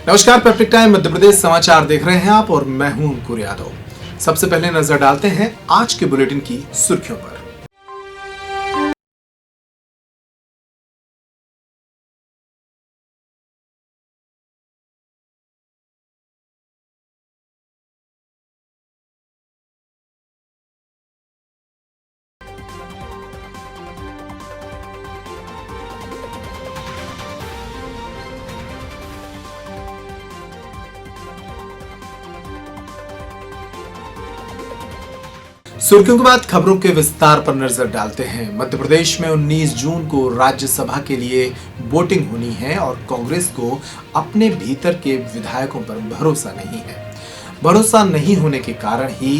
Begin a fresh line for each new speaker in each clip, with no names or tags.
नमस्कार, peptic time Madhya Pradesh समाचार देख रहे हैं आप और मैं हूं अंकुर यादव। सबसे पहले नजर डालते हैं आज के बुलेटिन की सुर्खियों पर। सुर्खियों के बाद खबरों के विस्तार पर नजर डालते हैं। मध्य प्रदेश में 19 जून को राज्यसभा के लिए वोटिंग होनी है और कांग्रेस को अपने भीतर के विधायकों पर भरोसा नहीं है। भरोसा नहीं होने के कारण ही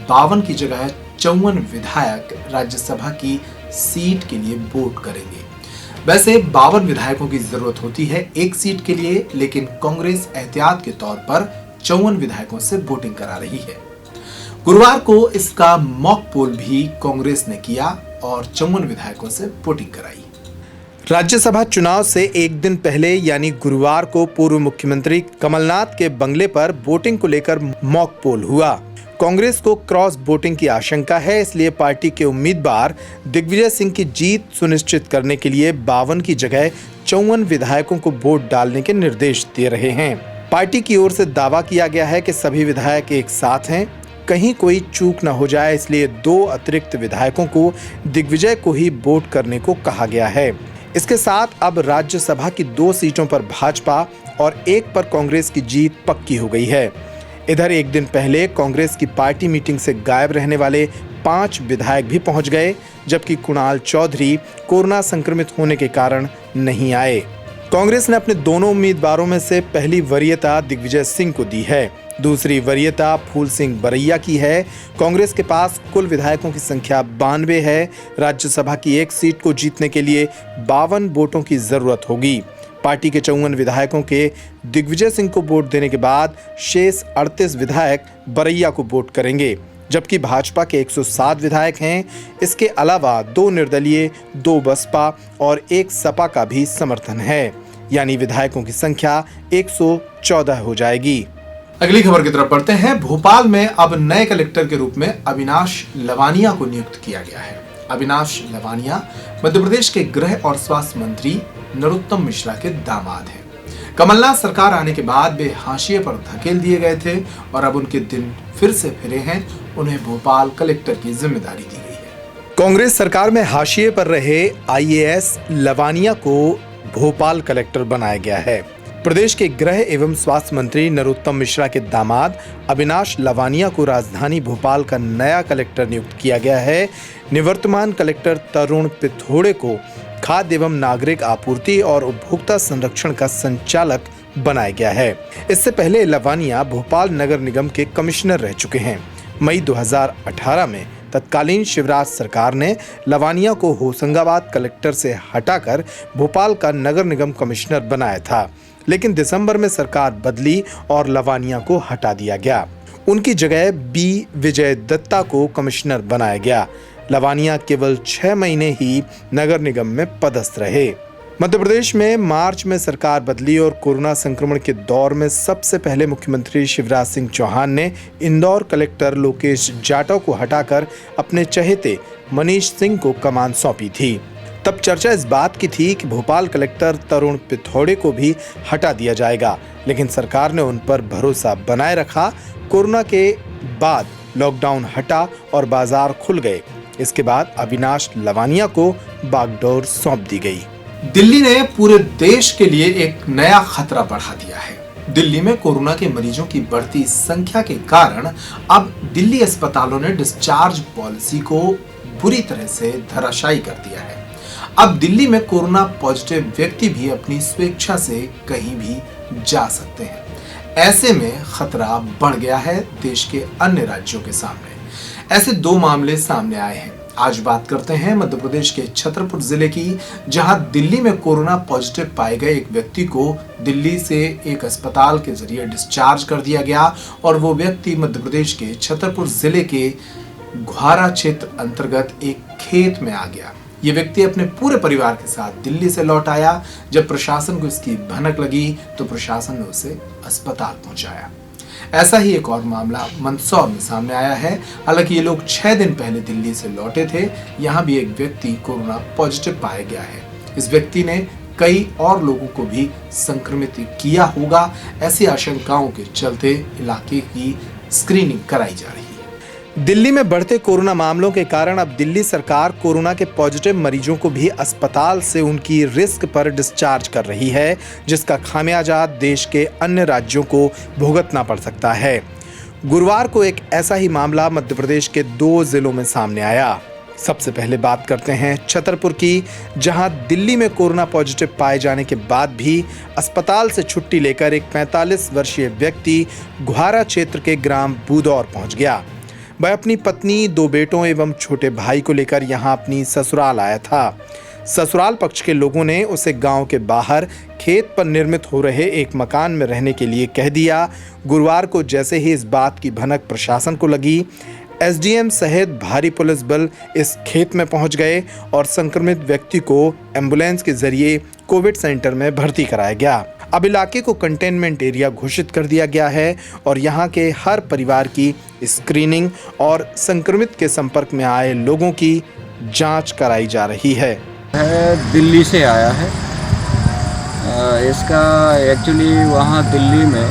52 की जगह 54 विधायक राज्यसभा की सीट के लिए वोट करेंगे। वैसे 52 विधायकों की जरूरत होती है एक सीट के लिए, लेकिन कांग्रेस एहतियात के तौर पर 54 विधायकों से वोटिंग करा रही है। गुरुवार को इसका मॉक पोल भी कांग्रेस ने किया और 54 विधायकों से वोटिंग कराई। राज्यसभा चुनाव से एक दिन पहले यानी गुरुवार को पूर्व मुख्यमंत्री कमलनाथ के बंगले पर वोटिंग को लेकर मॉक पोल हुआ। कांग्रेस को क्रॉस वोटिंग की आशंका है, इसलिए पार्टी के उम्मीदवार दिग्विजय सिंह की जीत सुनिश्चित करने के लिए 52 की जगह 54 विधायकों को वोट डालने के निर्देश दे रहे हैं। पार्टी की ओर से दावा किया गया है कि सभी विधायक एक साथ हैं, कहीं कोई चूक न हो जाए, इसलिए 2 अतिरिक्त विधायकों को दिग्विजय को ही वोट करने को कहा गया है। इसके साथ अब राज्यसभा की 2 सीटों पर भाजपा और 1 पर कांग्रेस की जीत पक्की हो गई है। इधर एक दिन पहले कांग्रेस की पार्टी मीटिंग से गायब रहने वाले 5 विधायक भी पहुंच गए, जबकि कुणाल चौधरी कोरोना संक्रमित होने के कारण नहीं आए। कांग्रेस ने अपने दोनों उम्मीदवारों में से पहली वरीयता दिग्विजय सिंह को दी है, दूसरी वरीयता फूल सिंह बरैया की है। कांग्रेस के पास कुल विधायकों की संख्या 92 है। राज्यसभा की एक सीट को जीतने के लिए 52 वोटों की जरूरत होगी। पार्टी के 54 विधायकों के दिग्विजय सिंह को वोट देने के बाद शेष 38 विधायक बरैया को वोट करेंगे, जबकि भाजपा के 107 विधायक हैं। इसके अलावा 2 निर्दलीय, 2 बसपा और 1 सपा का भी समर्थन है, यानी विधायकों की संख्या 114 हो जाएगी। अगली खबर की तरफ बढ़ते हैं। भोपाल में अब नए कलेक्टर के रूप में अविनाश लवानिया को नियुक्त किया गया है। अविनाश लवानिया मध्य प्रदेश के गृह और स्वास्थ्य मंत्री नरोत्तम मिश्रा के दामाद हैं। कमलनाथ सरकार आने के बाद वे हाशिए पर धकेल दिए गए थे और अब उनके दिन फिर से फिरे हैं। उन्हें भोपाल कलेक्टर की जिम्मेदारी दी गई है। कांग्रेस सरकार में हाशिए पर रहे आईएएस लवानिया को भोपाल कलेक्टर बनाया गया है। प्रदेश के गृह एवं स्वास्थ्य मंत्री नरोत्तम मिश्रा के दामाद अविनाश लवानिया को राजधानी भोपाल का नया कलेक्टर नियुक्त किया गया है। निवर्तमान कलेक्टर तरुण पिथोड़े को खाद्य एवं नागरिक आपूर्ति और उपभोक्ता संरक्षण का संचालक बनाया गया है। इससे पहले लवानिया भोपाल नगर निगम के कमिश्नर रह चुके हैं। मई 2018 में तत्कालीन शिवराज सरकार ने लवानिया को होशंगाबाद कलेक्टर से हटाकर भोपाल का नगर निगम कमिश्नर बनाया था, लेकिन दिसंबर में सरकार बदली और लवानिया को हटा दिया गया। उनकी जगह बी विजय दत्ता को कमिश्नर बनाया गया। लवानिया केवल 6 महीने ही नगर निगम में पदस्थ रहे। मध्य प्रदेश में मार्च में सरकार बदली और कोरोना संक्रमण के दौर में सबसे पहले मुख्यमंत्री शिवराज सिंह चौहान ने इंदौर कलेक्टर लोकेश जाटव को हटाकर अपने चहेते मनीष सिंह को कमान सौंपी थी। तब चर्चा इस बात की थी कि भोपाल कलेक्टर तरुण पिथोड़े को भी हटा दिया जाएगा, लेकिन सरकार ने उन पर भरोसा बनाए रखा। कोरोना के बाद लॉकडाउन हटा और बाजार खुल गए। इसके बाद अविनाश लवानिया को बागडोर सौंप दी गई। दिल्ली ने पूरे देश के लिए एक नया खतरा बढ़ा दिया है। दिल्ली में कोरोना के मरीजों की बढ़ती संख्या के कारण अब दिल्ली अस्पतालों ने डिस्चार्ज पॉलिसी को बुरी तरह से धराशायी कर दिया है। अब दिल्ली में कोरोना पॉजिटिव व्यक्ति भी अपनी स्वेच्छा से कहीं भी जा सकते हैं। ऐसे में खतरा बढ़ गया है देश के अन्य राज्यों के सामने। ऐसे 2 मामले सामने आए हैं। आज बात करते हैं मध्य प्रदेश के छतरपुर जिले की, जहां दिल्ली में कोरोना पॉजिटिव पाए गए एक व्यक्ति को दिल्ली से एक अस्पताल के जरिए डिस्चार्ज कर दिया गया और वो व्यक्ति मध्य प्रदेश के छतरपुर जिले के घुआरा क्षेत्र अंतर्गत एक खेत में आ गया। ये व्यक्ति अपने पूरे परिवार के साथ दिल्ली से लौट आया। जब प्रशासन को इसकी भनक लगी तो प्रशासन ने उसे अस्पताल पहुंचाया। ऐसा ही एक और मामला मंदसौर में सामने आया है। हालांकि ये लोग 6 दिन पहले दिल्ली से लौटे थे। यहाँ भी एक व्यक्ति कोरोना पॉजिटिव पाया गया है। इस व्यक्ति ने कई और लोगों को भी संक्रमित किया होगा। ऐसी आशंकाओं के चलते इलाके की स्क्रीनिंग कराई जा रही है। दिल्ली में बढ़ते कोरोना मामलों के कारण अब दिल्ली सरकार कोरोना के पॉजिटिव मरीजों को भी अस्पताल से उनकी रिस्क पर डिस्चार्ज कर रही है, जिसका खामियाजा देश के अन्य राज्यों को भुगतना पड़ सकता है। गुरुवार को एक ऐसा ही मामला मध्य प्रदेश के 2 जिलों में सामने आया। सबसे पहले बात करते हैं छतरपुर की, जहां दिल्ली में कोरोना पॉजिटिव पाए जाने के बाद भी अस्पताल से छुट्टी लेकर एक 45 वर्षीय व्यक्ति गुहारा क्षेत्र के ग्राम बूदौर पहुंच गया। वह अपनी पत्नी, 2 बेटों एवं छोटे भाई को लेकर यहां अपनी ससुराल आया था। ससुराल पक्ष के लोगों ने उसे गांव के बाहर खेत पर निर्मित हो रहे एक मकान में रहने के लिए कह दिया। गुरुवार को जैसे ही इस बात की भनक प्रशासन को लगी, एसडीएम सहित भारी पुलिस बल इस खेत में पहुंच गए और संक्रमित व्यक्ति को एम्बुलेंस के जरिए कोविड सेंटर में भर्ती कराया गया। अब इलाके को कंटेनमेंट एरिया घोषित कर दिया गया है और यहाँ के हर परिवार की स्क्रीनिंग और संक्रमित के संपर्क में आए लोगों की जांच कराई जा रही है।
दिल्ली से आया है। इसका एक्चुअली वहाँ दिल्ली में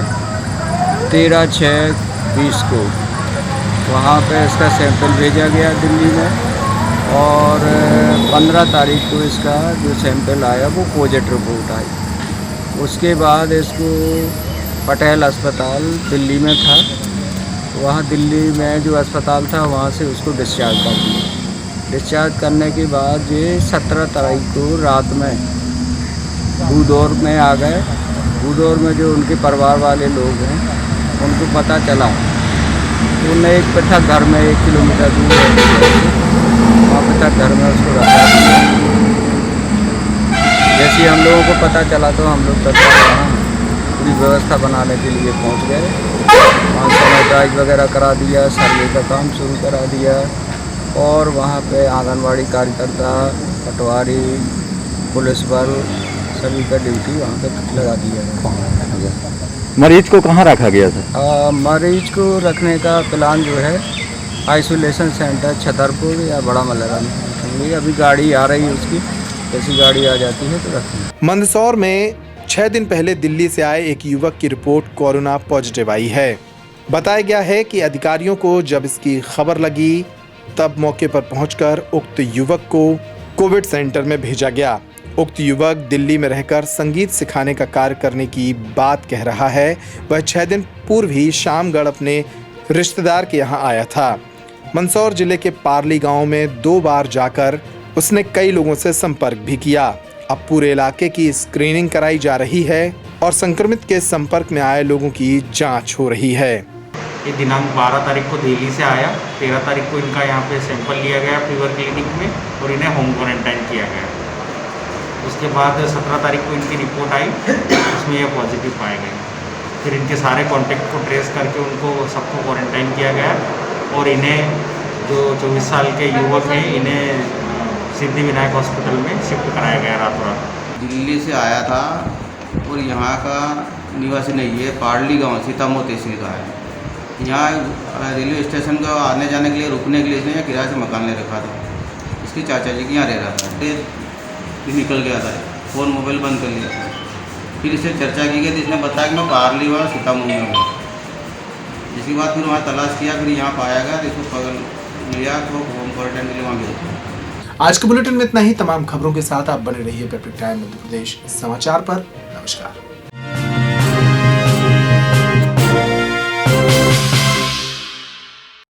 13/6/20 को वहाँ पे इसका सैंपल भेजा गया दिल्ली में और 15 तारीख को इसका जो सैंपल आया वो पॉजिटिव रिपोर्ट आई। उसके बाद इसको पटेल अस्पताल दिल्ली में था, वहाँ दिल्ली में जो अस्पताल था वहाँ से उसको डिस्चार्ज कर दिया। डिस्चार्ज करने के बाद ये 17 तारीख को रात में बूदौर में आ गए। बूदौर में जो उनके परिवार वाले लोग हैं उनको पता चला, उन्हें एक पृथक घर में 1 किलोमीटर दूर वहाँ पृथक घर में उसको रखा। जैसे हम लोगों को पता चला तो हम लोग तत्काल वहाँ पूरी व्यवस्था बनाने के लिए पहुँच गए। वहाँ सैनिटाइज वगैरह करा दिया, सर्वे का काम शुरू करा दिया और वहाँ पे आंगनवाड़ी कार्यकर्ता, पटवारी, पुलिस बल सभी का ड्यूटी वहाँ पे लगा दिया है।
मरीज को कहाँ रखा गया था?
मरीज को रखने का प्लान जो है आइसोलेशन सेंटर छतरपुर या बड़ा मल्लाराम। अभी गाड़ी आ रही है उसकी, ऐसी गाड़ी आ जाती है तो रखेंगे।
मंदसौर में 6 दिन पहले दिल्ली से आए एक युवक की रिपोर्ट कोरोना पॉजिटिव आई है। बताया गया है कि अधिकारियों को जब इसकी खबर लगी तब मौके पर पहुंचकर उक्त युवक को कोविड सेंटर में भेजा गया। उक्त युवक दिल्ली में रहकर संगीत सिखाने का कार्य करने की बात कह रहा है। वह 6 दिन पूर्व ही शामगढ़ अपने रिश्तेदार के यहाँ आया था। मंदसौर जिले के पारली गांव में 2 बार जाकर उसने कई लोगों से संपर्क भी किया। अब पूरे इलाके की स्क्रीनिंग कराई जा रही है और संक्रमित के संपर्क में आए लोगों की जांच हो रही है।
ये दिनांक 12 तारीख को दिल्ली से आया। 13 तारीख को इनका यहाँ पे सैंपल लिया गया फीवर क्लिनिक में और इन्हें होम क्वारंटाइन किया गया। उसके बाद 17 तारीख को इनकी रिपोर्ट आई, उसमें ये पॉजिटिव पाए गए। फिर इनके सारे कॉन्टैक्ट को ट्रेस करके उनको सबको क्वारंटाइन किया गया और इन्हें जो 24 साल के युवक हैं इन्हें सिद्धि विनायक हॉस्पिटल में शिफ्ट कराया गया रातों रात।
दिल्ली से आया था और यहाँ का निवासी नहीं है, पारली गांव सीतामऊ तहसील का है। यहाँ रेलवे स्टेशन का आने जाने के लिए रुकने के लिए इसने किराए से मकान ले रखा था। इसके चाचा जी के यहाँ रह रहा था। फिर निकल गया था, फ़ोन मोबाइल बंद कर लिया। फिर इससे चर्चा की गई तो इसने बताया कि मैं पारली व सीतामऊ में हूँ। इसके बाद फिर वहाँ तलाश किया, फिर यहाँ पाया गया तो इसको पकड़ लिया तो होम क्वारंटाइन के लिए वहाँ भेज दिया।
आज के बुलेटिन में इतना ही। तमाम खबरों के साथ आप बने रहिए परफेक्ट टाइम मध्य प्रदेश समाचार पर। नमस्कार।